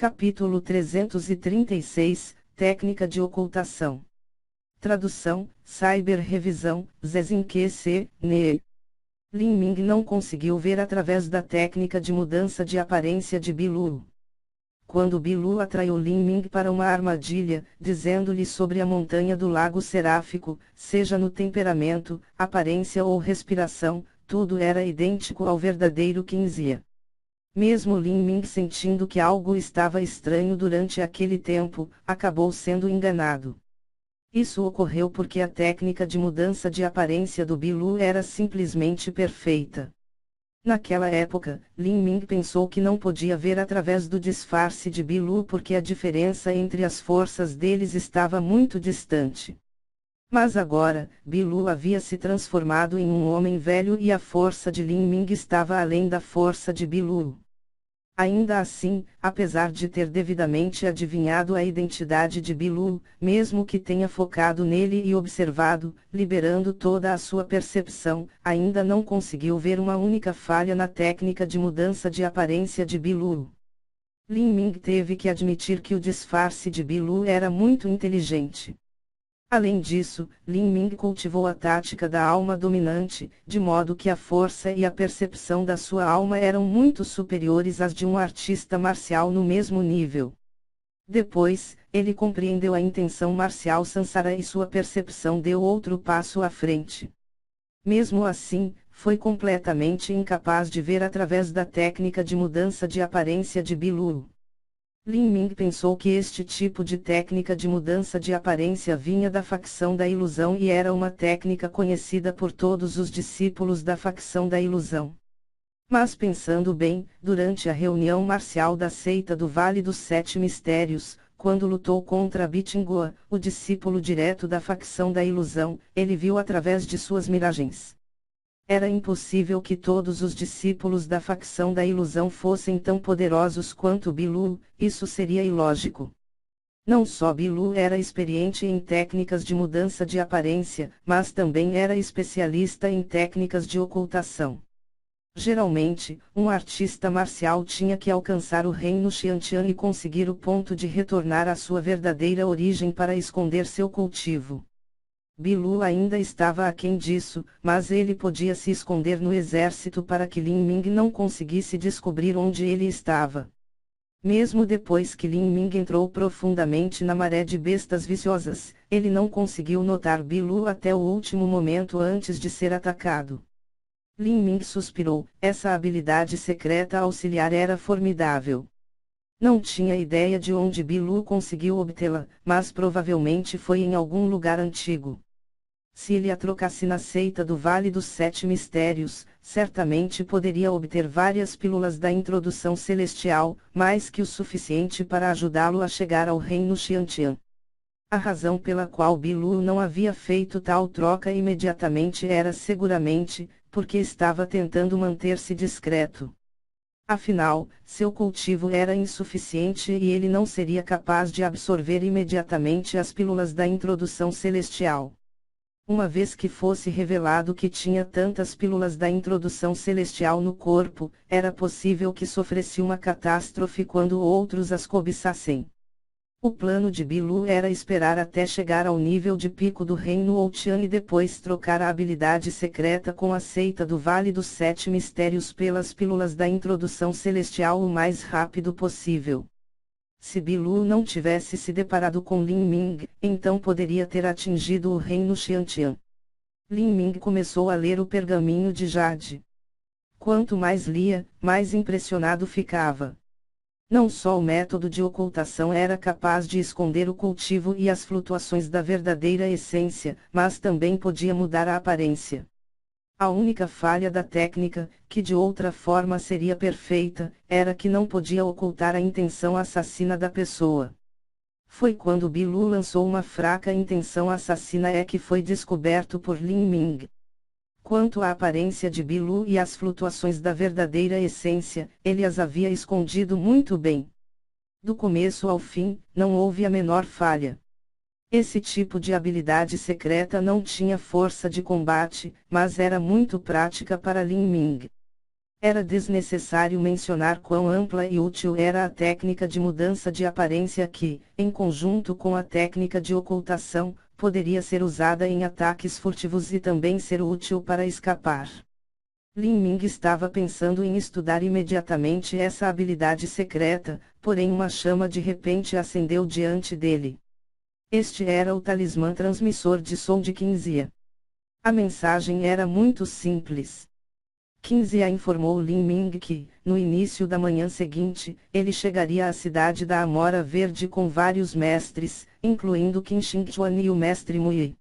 Capítulo 336, Técnica de ocultação. Tradução, Cyber-revisão, Zezinque-se, Ne. Lin Ming não conseguiu ver através da técnica de mudança de aparência de Bilu. Quando Bilu atraiu Lin Ming para uma armadilha, dizendo-lhe sobre a montanha do lago seráfico, seja no temperamento, aparência ou respiração, tudo era idêntico ao verdadeiro Qinzia. Mesmo Lin Ming sentindo que algo estava estranho durante aquele tempo, acabou sendo enganado. Isso ocorreu porque a técnica de mudança de aparência do Bilu era simplesmente perfeita. Naquela época, Lin Ming pensou que não podia ver através do disfarce de Bilu porque a diferença entre as forças deles estava muito distante. Mas agora, Bilu havia se transformado em um homem velho e a força de Lin Ming estava além da força de Bilu. Ainda assim, apesar de ter devidamente adivinhado a identidade de Bilu, mesmo que tenha focado nele e observado, liberando toda a sua percepção, ainda não conseguiu ver uma única falha na técnica de mudança de aparência de Bilu. Lin Ming teve que admitir que o disfarce de Bilu era muito inteligente. Além disso, Lin Ming cultivou a tática da alma dominante, de modo que a força e a percepção da sua alma eram muito superiores às de um artista marcial no mesmo nível. Depois, ele compreendeu a intenção marcial Sansara e sua percepção deu outro passo à frente. Mesmo assim, foi completamente incapaz de ver através da técnica de mudança de aparência de Bilu. Lin Ming pensou que este tipo de técnica de mudança de aparência vinha da facção da ilusão e era uma técnica conhecida por todos os discípulos da facção da ilusão. Mas pensando bem, durante a reunião marcial da seita do Vale dos Sete Mistérios, quando lutou contra Bitingua, o discípulo direto da facção da ilusão, ele viu através de suas miragens. Era impossível que todos os discípulos da facção da ilusão fossem tão poderosos quanto Bilu, isso seria ilógico. Não só Bilu era experiente em técnicas de mudança de aparência, mas também era especialista em técnicas de ocultação. Geralmente, um artista marcial tinha que alcançar o reino Xiantian e conseguir o ponto de retornar à sua verdadeira origem para esconder seu cultivo. Bilu ainda estava aquém disso, mas ele podia se esconder no exército para que Lin Ming não conseguisse descobrir onde ele estava. Mesmo depois que Lin Ming entrou profundamente na maré de bestas viciosas, ele não conseguiu notar Bilu até o último momento antes de ser atacado. Lin Ming suspirou, essa habilidade secreta auxiliar era formidável. Não tinha ideia de onde Bilu conseguiu obtê-la, mas provavelmente foi em algum lugar antigo. Se ele a trocasse na seita do Vale dos Sete Mistérios, certamente poderia obter várias pílulas da introdução celestial, mais que o suficiente para ajudá-lo a chegar ao reino Xiantian. A razão pela qual Bilu não havia feito tal troca imediatamente era seguramente, porque estava tentando manter-se discreto. Afinal, seu cultivo era insuficiente e ele não seria capaz de absorver imediatamente as pílulas da introdução celestial. Uma vez que fosse revelado que tinha tantas pílulas da introdução celestial no corpo, era possível que sofresse uma catástrofe quando outros as cobiçassem. O plano de Bilu era esperar até chegar ao nível de pico do reino Outian e depois trocar a habilidade secreta com a seita do Vale dos Sete Mistérios pelas pílulas da introdução celestial o mais rápido possível. Se Bilu não tivesse se deparado com Lin Ming, então poderia ter atingido o reino Xiantian. Lin Ming começou a ler o pergaminho de Jade. Quanto mais lia, mais impressionado ficava. Não só o método de ocultação era capaz de esconder o cultivo e as flutuações da verdadeira essência, mas também podia mudar a aparência. A única falha da técnica, que de outra forma seria perfeita, era que não podia ocultar a intenção assassina da pessoa. Foi quando Bilu lançou uma fraca intenção assassina que foi descoberto por Lin Ming. Quanto à aparência de Bilu e às flutuações da verdadeira essência, ele as havia escondido muito bem. Do começo ao fim, não houve a menor falha. Esse tipo de habilidade secreta não tinha força de combate, mas era muito prática para Lin Ming. Era desnecessário mencionar quão ampla e útil era a técnica de mudança de aparência que, em conjunto com a técnica de ocultação, poderia ser usada em ataques furtivos e também ser útil para escapar. Lin Ming estava pensando em estudar imediatamente essa habilidade secreta, porém uma chama de repente acendeu diante dele. Este era o talismã transmissor de som de Qinzia. A mensagem era muito simples. Qinzia informou Lin Ming que, no início da manhã seguinte, ele chegaria à cidade da Amora Verde com vários mestres, incluindo Qin Shengchuan e o mestre Mui.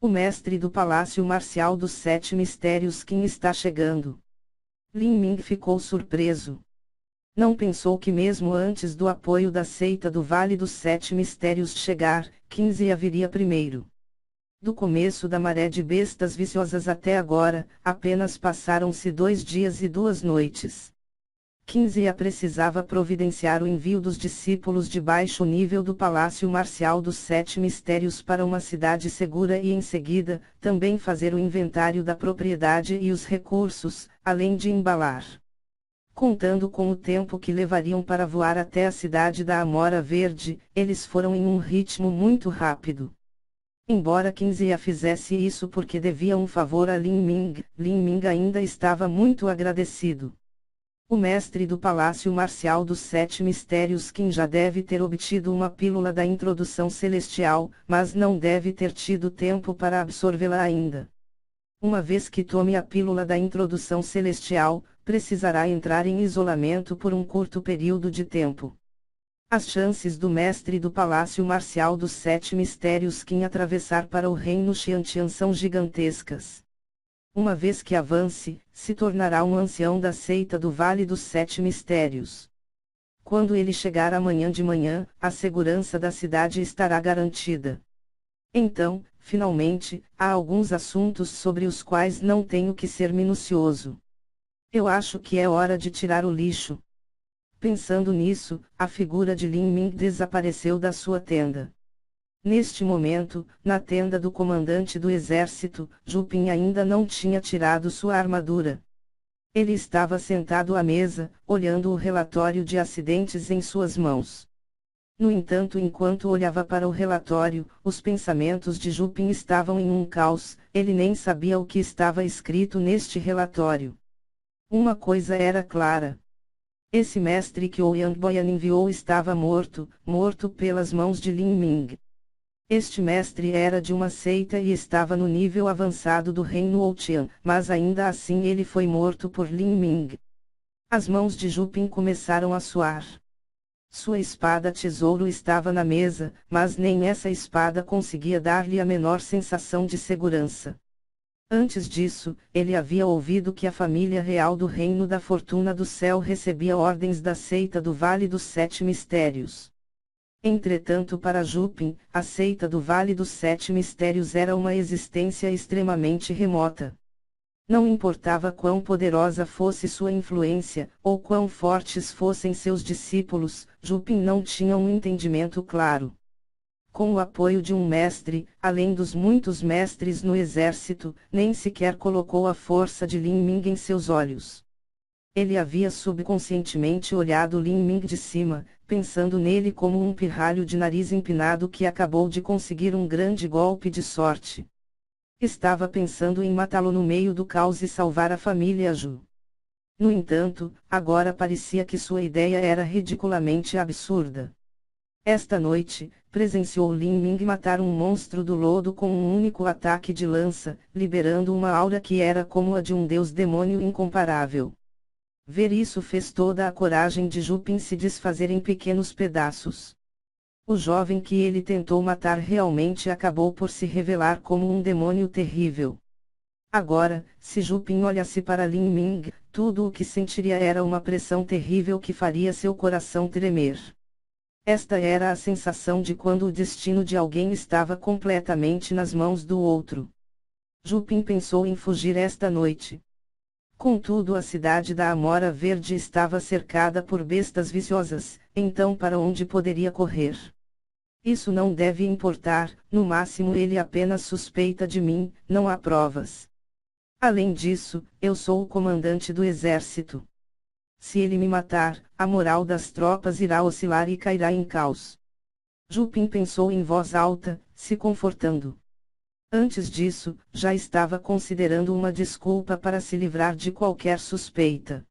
O mestre do Palácio Marcial dos Sete Mistérios Qin está chegando. Lin Ming ficou surpreso. Não pensou que mesmo antes do apoio da seita do Vale dos Sete Mistérios chegar, Qinzia viria primeiro. Do começo da maré de bestas viciosas até agora, apenas passaram-se 2 dias e 2 noites. Qinzia precisava providenciar o envio dos discípulos de baixo nível do Palácio Marcial dos Sete Mistérios para uma cidade segura e em seguida, também fazer o inventário da propriedade e os recursos, além de embalar. Contando com o tempo que levariam para voar até a cidade da Amora Verde, eles foram em um ritmo muito rápido. Embora Qinzia fizesse isso porque devia um favor a Lin Ming ainda estava muito agradecido. O mestre do Palácio Marcial dos Sete Mistérios Qin já deve ter obtido uma pílula da introdução celestial, mas não deve ter tido tempo para absorvê-la ainda. Uma vez que tome a pílula da introdução celestial, precisará entrar em isolamento por um curto período de tempo. As chances do mestre do Palácio Marcial dos Sete Mistérios Qin atravessar para o reino Xiantian são gigantescas. Uma vez que avance, se tornará um ancião da seita do Vale dos Sete Mistérios. Quando ele chegar amanhã de manhã, a segurança da cidade estará garantida. Então, finalmente, há alguns assuntos sobre os quais não tenho que ser minucioso. Eu acho que é hora de tirar o lixo. Pensando nisso, a figura de Lin Ming desapareceu da sua tenda. Neste momento, na tenda do comandante do exército, Zhu Ping ainda não tinha tirado sua armadura. Ele estava sentado à mesa, olhando o relatório de acidentes em suas mãos. No entanto, enquanto olhava para o relatório, os pensamentos de Zhu Ping estavam em um caos, ele nem sabia o que estava escrito neste relatório. Uma coisa era clara. Esse mestre que Ouyang Boyan enviou estava morto pelas mãos de Lin Ming. Este mestre era de uma seita e estava no nível avançado do reino Ouqian, mas ainda assim ele foi morto por Lin Ming. As mãos de Zhu Ping começaram a suar. Sua espada tesouro estava na mesa, mas nem essa espada conseguia dar-lhe a menor sensação de segurança. Antes disso, ele havia ouvido que a família real do Reino da Fortuna do Céu recebia ordens da seita do Vale dos Sete Mistérios. Entretanto, para Zhu Ping, a seita do Vale dos Sete Mistérios era uma existência extremamente remota. Não importava quão poderosa fosse sua influência, ou quão fortes fossem seus discípulos, Zhu Ping não tinha um entendimento claro. Com o apoio de um mestre, além dos muitos mestres no exército, nem sequer colocou a força de Lin Ming em seus olhos. Ele havia subconscientemente olhado Lin Ming de cima, pensando nele como um pirralho de nariz empinado que acabou de conseguir um grande golpe de sorte. Estava pensando em matá-lo no meio do caos e salvar a família Zhu. No entanto, agora parecia que sua ideia era ridiculamente absurda. Esta noite, presenciou Lin Ming matar um monstro do lodo com um único ataque de lança, liberando uma aura que era como a de um deus-demônio incomparável. Ver isso fez toda a coragem de Zhu Ping se desfazer em pequenos pedaços. O jovem que ele tentou matar realmente acabou por se revelar como um demônio terrível. Agora, se Zhu Ping olhasse para Lin Ming, tudo o que sentiria era uma pressão terrível que faria seu coração tremer. Esta era a sensação de quando o destino de alguém estava completamente nas mãos do outro. Zhu Ping pensou em fugir esta noite. Contudo, a cidade da Amora Verde estava cercada por bestas viciosas, então para onde poderia correr? Isso não deve importar, no máximo ele apenas suspeita de mim, não há provas. Além disso, eu sou o comandante do exército. Se ele me matar, a moral das tropas irá oscilar e cairá em caos. Jupin pensou em voz alta, se confortando. Antes disso, já estava considerando uma desculpa para se livrar de qualquer suspeita.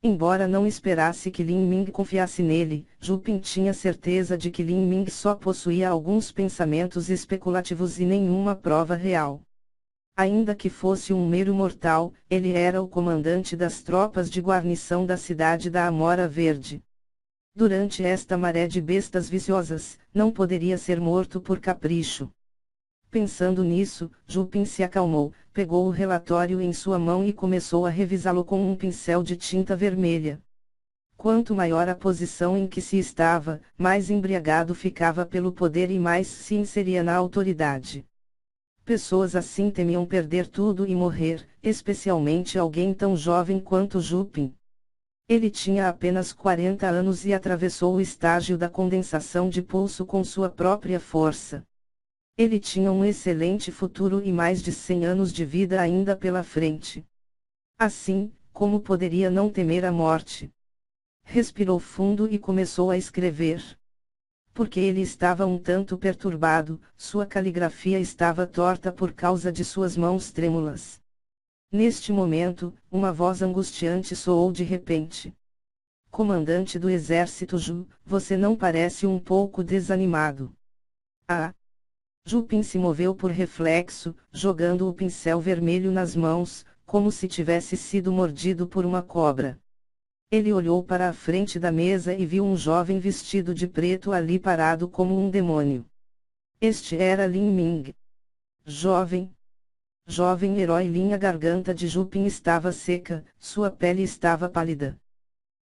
Embora não esperasse que Lin Ming confiasse nele, Jupin tinha certeza de que Lin Ming só possuía alguns pensamentos especulativos e nenhuma prova real. Ainda que fosse um mero mortal, ele era o comandante das tropas de guarnição da cidade da Amora Verde. Durante esta maré de bestas viciosas, não poderia ser morto por capricho. Pensando nisso, Jupin se acalmou, pegou o relatório em sua mão e começou a revisá-lo com um pincel de tinta vermelha. Quanto maior a posição em que se estava, mais embriagado ficava pelo poder e mais se inseria na autoridade. Pessoas assim temiam perder tudo e morrer, especialmente alguém tão jovem quanto Jupin. Ele tinha apenas 40 anos e atravessou o estágio da condensação de pulso com sua própria força. Ele tinha um excelente futuro e mais de 100 anos de vida ainda pela frente. Assim, como poderia não temer a morte? Respirou fundo e começou a escrever. Porque ele estava um tanto perturbado, sua caligrafia estava torta por causa de suas mãos trêmulas. Neste momento, uma voz angustiante soou de repente. Comandante do exército Ju, você não parece um pouco desanimado. Ah! Jupin se moveu por reflexo, jogando o pincel vermelho nas mãos, como se tivesse sido mordido por uma cobra. Ele olhou para a frente da mesa e viu um jovem vestido de preto ali parado como um demônio. Este era Lin Ming. Jovem herói Lin. A garganta de Jupin estava seca, sua pele estava pálida.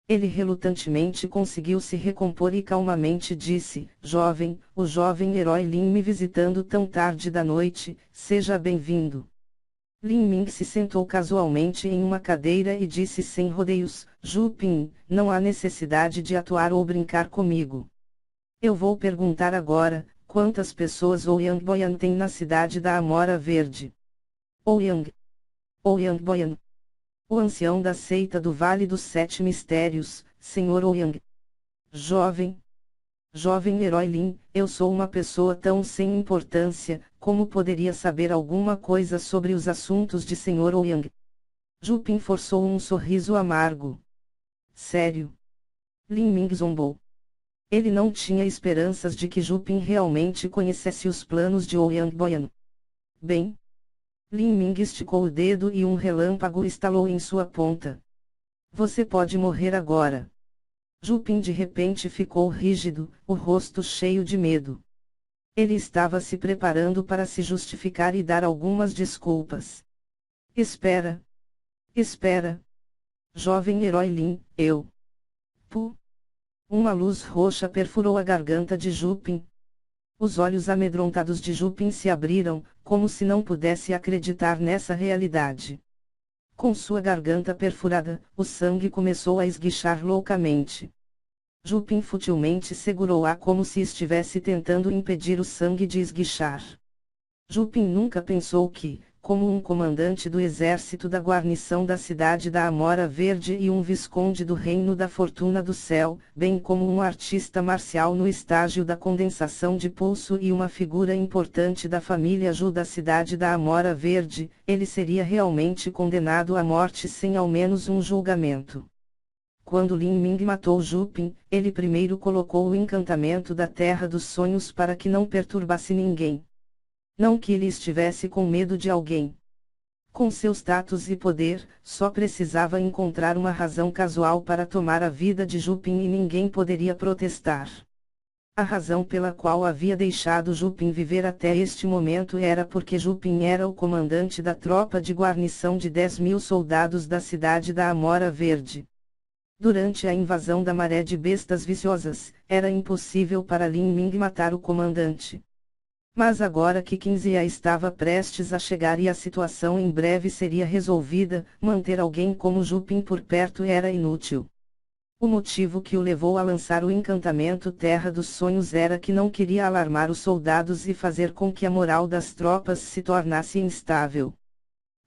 Ele relutantemente conseguiu se recompor e calmamente disse, o jovem herói Lin me visitando tão tarde da noite, seja bem-vindo. Lin Ming se sentou casualmente em uma cadeira e disse sem rodeios, Jupin, não há necessidade de atuar ou brincar comigo. Eu vou perguntar agora, quantas pessoas Ouyang Boyan tem na cidade da Amora Verde? Ouyang Boyan. O ancião da seita do Vale dos Sete Mistérios, Sr. Ouyang. Jovem herói Lin, eu sou uma pessoa tão sem importância, como poderia saber alguma coisa sobre os assuntos de Sr. Ouyang? Jupin forçou um sorriso amargo. Sério? Lin Ming zombou. Ele não tinha esperanças de que Jupin realmente conhecesse os planos de Ouyang Boyan. Bem. Lin Ming esticou o dedo e um relâmpago estalou em sua ponta. Você pode morrer agora. Jupin de repente ficou rígido, o rosto cheio de medo. Ele estava se preparando para se justificar e dar algumas desculpas. Espera. Jovem herói Lin, eu. Puh. Uma luz roxa perfurou a garganta de Jupin. Os olhos amedrontados de Jupin se abriram, como se não pudesse acreditar nessa realidade. Com sua garganta perfurada, o sangue começou a esguichar loucamente. Jupin futilmente segurou-a como se estivesse tentando impedir o sangue de esguichar. Jupin nunca pensou que, como um comandante do exército da guarnição da cidade da Amora Verde e um visconde do Reino da Fortuna do Céu, bem como um artista marcial no estágio da condensação de pulso e uma figura importante da família Ju da cidade da Amora Verde, ele seria realmente condenado à morte sem ao menos um julgamento. Quando Lin Ming matou Jupin, ele primeiro colocou o encantamento da Terra dos Sonhos para que não perturbasse ninguém. Não que ele estivesse com medo de alguém. Com seus status e poder, só precisava encontrar uma razão casual para tomar a vida de Jupin e ninguém poderia protestar. A razão pela qual havia deixado Jupin viver até este momento era porque Jupin era o comandante da tropa de guarnição de 10.000 soldados da cidade da Amora Verde. Durante a invasão da Maré de Bestas Viciosas, era impossível para Lin Ming matar o comandante. Mas agora que Qinzhia estava prestes a chegar e a situação em breve seria resolvida, manter alguém como Jupin por perto era inútil. O motivo que o levou a lançar o encantamento Terra dos Sonhos era que não queria alarmar os soldados e fazer com que a moral das tropas se tornasse instável.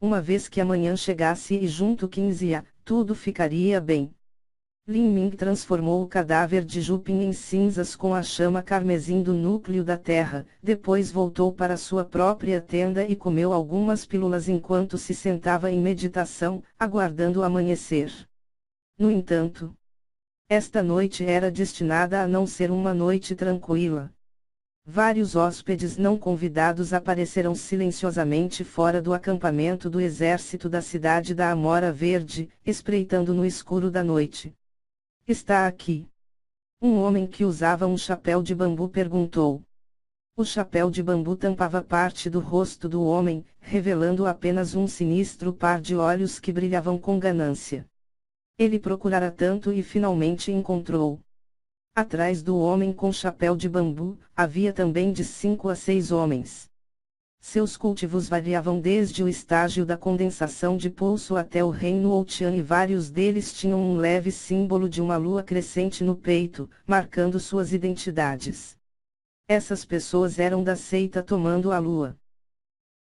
Uma vez que amanhã chegasse e junto 15 tudo ficaria bem. Lin Ming transformou o cadáver de Jupin em cinzas com a chama carmesim do núcleo da terra, depois voltou para sua própria tenda e comeu algumas pílulas enquanto se sentava em meditação, aguardando o amanhecer. No entanto, esta noite era destinada a não ser uma noite tranquila. Vários hóspedes não convidados apareceram silenciosamente fora do acampamento do exército da cidade da Amora Verde, espreitando no escuro da noite. Está aqui. Um homem que usava um chapéu de bambu perguntou. O chapéu de bambu tampava parte do rosto do homem, revelando apenas um sinistro par de olhos que brilhavam com ganância. Ele procurara tanto e finalmente encontrou. Atrás do homem com chapéu de bambu, havia também de 5 a 6 homens. Seus cultivos variavam desde o estágio da condensação de pulso até o reino Outian e vários deles tinham um leve símbolo de uma lua crescente no peito, marcando suas identidades. Essas pessoas eram da seita Tomando a Lua.